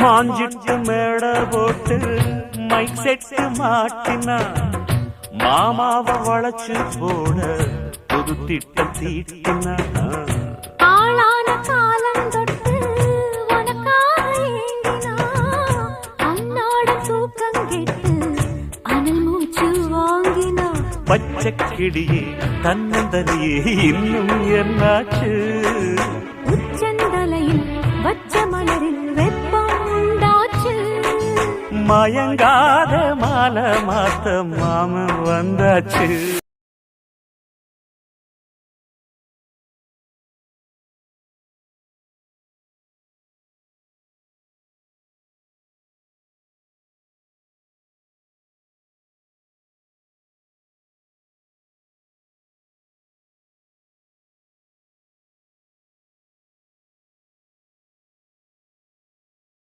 மாஞ்சிட்டு மேட போட்டு mic set மாட்டினா மாமாவை வளைச்சு போட புது திட்டம் தீட்டினா ஆளான காலம் தொட்டு உனக்காக ஏங்கினா அன்னாட தூக்கம் கெட்டு அனல் மூச்சு வாங்கினா பச்சை கிளியே தன்னந்தனியே இன்னும் என்னாச்சு உச்சந்தலையில் வச்ச மலரில் வெப்பம் உண்டாச்சு மயங்காத மாலை மாத்த மாமன் வந்தாச்சு.